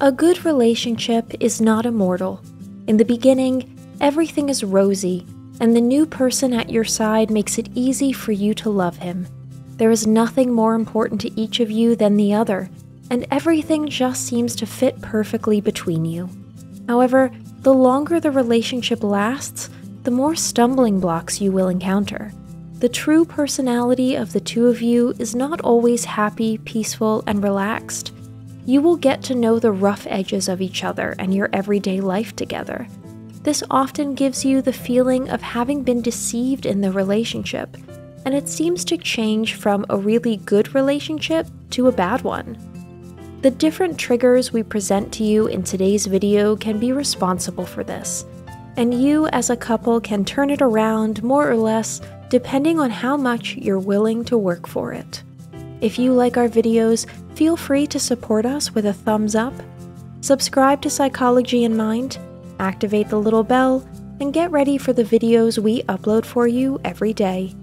A good relationship is not immortal. In the beginning, everything is rosy, and the new person at your side makes it easy for you to love him. There is nothing more important to each of you than the other, and everything just seems to fit perfectly between you. However, the longer the relationship lasts, the more stumbling blocks you will encounter. The true personality of the two of you is not always happy, peaceful, and relaxed. You will get to know the rough edges of each other and your everyday life together. This often gives you the feeling of having been deceived in the relationship, and it seems to change from a really good relationship to a bad one. The different triggers we present to you in today's video can be responsible for this, and you as a couple can turn it around more or less depending on how much you're willing to work for it. If you like our videos, feel free to support us with a thumbs up, subscribe to Psychology in Mind, activate the little bell, and get ready for the videos we upload for you every day.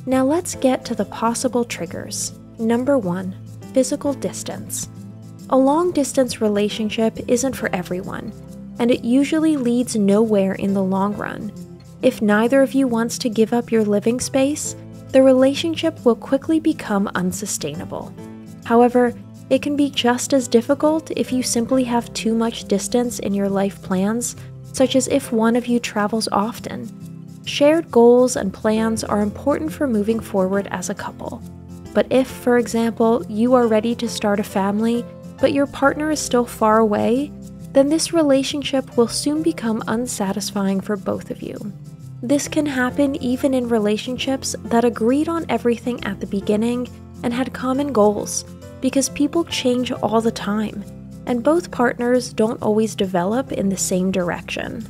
Now let's get to the possible triggers. Number 1, physical distance. A long-distance relationship isn't for everyone, and it usually leads nowhere in the long run. If neither of you wants to give up your living space, the relationship will quickly become unsustainable. However, it can be just as difficult if you simply have too much distance in your life plans, such as if one of you travels often. Shared goals and plans are important for moving forward as a couple. But if, for example, you are ready to start a family, but your partner is still far away, then this relationship will soon become unsatisfying for both of you. This can happen even in relationships that agreed on everything at the beginning and had common goals, because people change all the time, and both partners don't always develop in the same direction.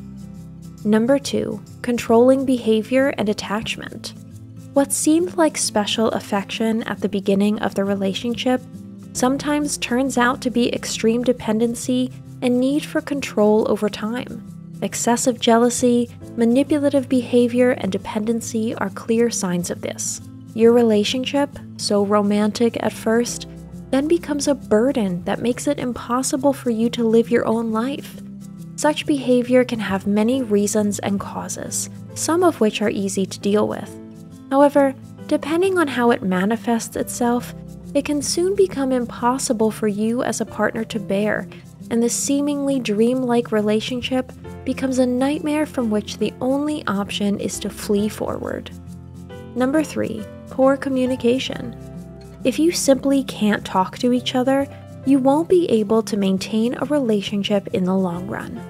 Number 2, controlling behavior and attachment. What seemed like special affection at the beginning of the relationship sometimes turns out to be extreme dependency and need for control over time. Excessive jealousy, manipulative behavior, and dependency are clear signs of this. Your relationship, so romantic at first, then becomes a burden that makes it impossible for you to live your own life. Such behavior can have many reasons and causes, some of which are easy to deal with. However, depending on how it manifests itself, it can soon become impossible for you as a partner to bear, and the seemingly dreamlike relationship becomes a nightmare from which the only option is to flee forward. Number 3, poor communication. If you simply can't talk to each other, you won't be able to maintain a relationship in the long run.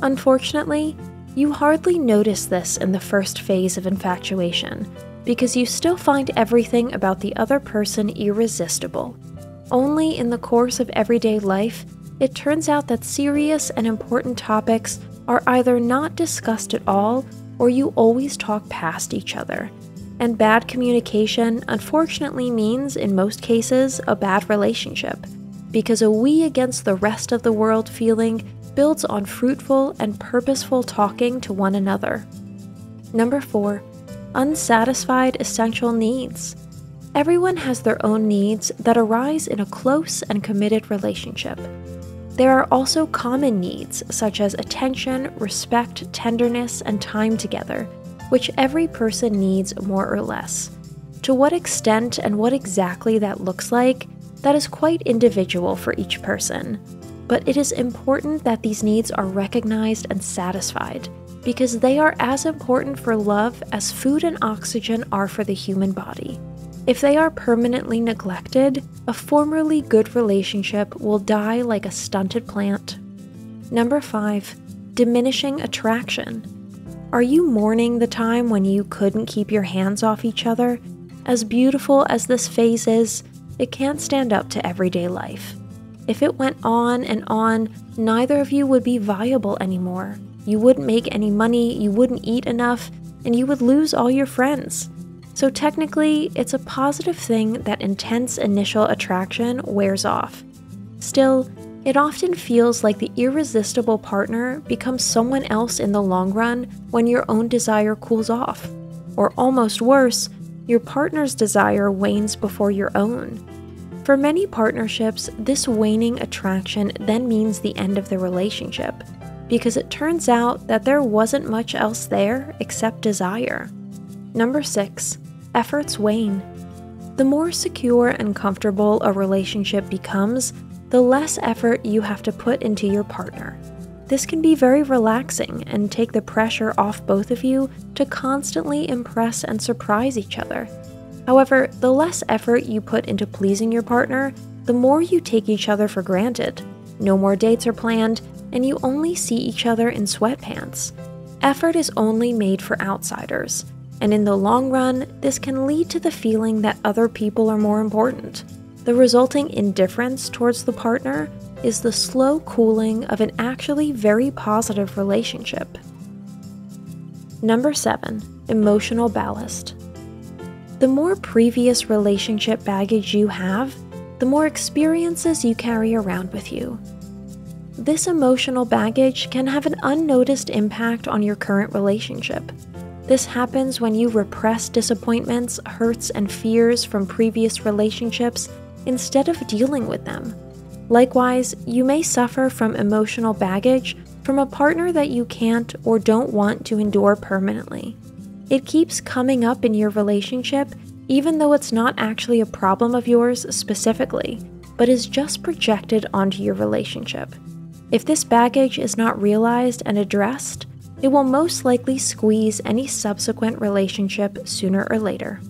Unfortunately, you hardly notice this in the first phase of infatuation, because you still find everything about the other person irresistible. Only in the course of everyday life, it turns out that serious and important topics are either not discussed at all, or you always talk past each other. And bad communication unfortunately means, in most cases, a bad relationship, because a we against the rest of the world feeling builds on fruitful and purposeful talking to one another. Number 4, unsatisfied essential needs. Everyone has their own needs that arise in a close and committed relationship. There are also common needs such as attention, respect, tenderness, and time together, which every person needs more or less. To what extent and what exactly that looks like, that is quite individual for each person. But it is important that these needs are recognized and satisfied, because they are as important for love as food and oxygen are for the human body. If they are permanently neglected, a formerly good relationship will die like a stunted plant. Number 5, diminishing attraction. Are you mourning the time when you couldn't keep your hands off each other? As beautiful as this phase is, it can't stand up to everyday life. If it went on and on, neither of you would be viable anymore. You wouldn't make any money, you wouldn't eat enough, and you would lose all your friends. So technically, it's a positive thing that intense initial attraction wears off. Still, it often feels like the irresistible partner becomes someone else in the long run when your own desire cools off. Or almost worse, your partner's desire wanes before your own. For many partnerships, this waning attraction then means the end of the relationship, because it turns out that there wasn't much else there except desire. Number 6, efforts wane. The more secure and comfortable a relationship becomes, the less effort you have to put into your partner. This can be very relaxing and take the pressure off both of you to constantly impress and surprise each other. However, the less effort you put into pleasing your partner, the more you take each other for granted. No more dates are planned, and you only see each other in sweatpants. Effort is only made for outsiders, and in the long run, this can lead to the feeling that other people are more important. The resulting indifference towards the partner is the slow cooling of an actually very positive relationship. Number 7, emotional ballast. The more previous relationship baggage you have, the more experiences you carry around with you. This emotional baggage can have an unnoticed impact on your current relationship. This happens when you repress disappointments, hurts, and fears from previous relationships instead of dealing with them. Likewise, you may suffer from emotional baggage from a partner that you can't or don't want to endure permanently. It keeps coming up in your relationship even though it's not actually a problem of yours specifically, but is just projected onto your relationship. If this baggage is not realized and addressed, it will most likely squeeze any subsequent relationship sooner or later.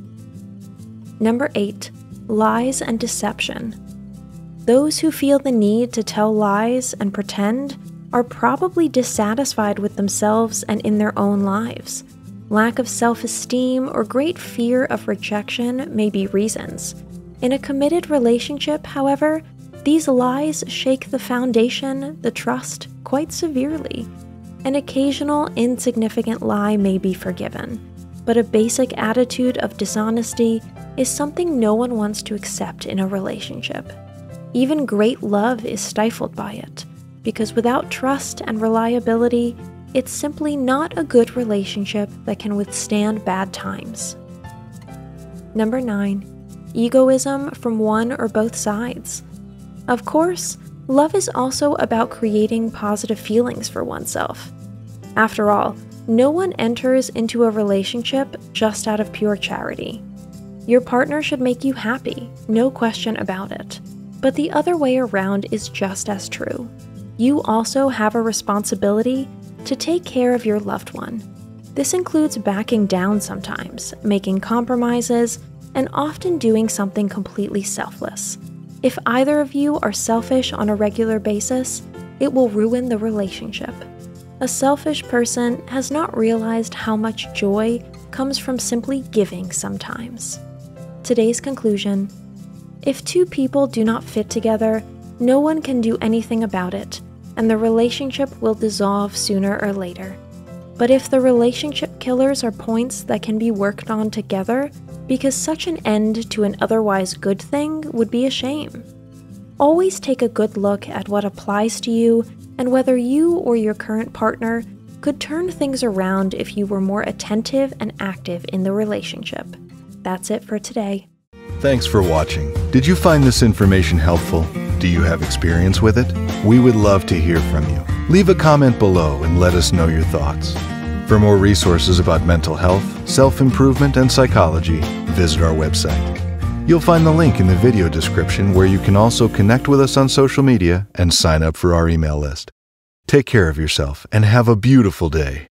Number 8, lies and deception. Those who feel the need to tell lies and pretend are probably dissatisfied with themselves and in their own lives. Lack of self-esteem or great fear of rejection may be reasons. In a committed relationship, however, these lies shake the foundation, the trust, quite severely. An occasional insignificant lie may be forgiven, but a basic attitude of dishonesty is something no one wants to accept in a relationship. Even great love is stifled by it, because without trust and reliability, it's simply not a good relationship that can withstand bad times. Number 9, egoism from one or both sides. Of course, love is also about creating positive feelings for oneself. After all, no one enters into a relationship just out of pure charity. Your partner should make you happy, no question about it. But the other way around is just as true. You also have a responsibility to take care of your loved one. This includes backing down sometimes, making compromises, and often doing something completely selfless. If either of you are selfish on a regular basis, it will ruin the relationship. A selfish person has not realized how much joy comes from simply giving sometimes. Today's conclusion: if two people do not fit together, no one can do anything about it, and the relationship will dissolve sooner or later. But if the relationship killers are points that can be worked on together, because such an end to an otherwise good thing would be a shame. Always take a good look at what applies to you and whether you or your current partner could turn things around if you were more attentive and active in the relationship. That's it for today. Thanks for watching. Did you find this information helpful? Do you have experience with it? We would love to hear from you. Leave a comment below and let us know your thoughts. For more resources about mental health, self-improvement, and psychology, visit our website. You'll find the link in the video description where you can also connect with us on social media and sign up for our email list. Take care of yourself and have a beautiful day.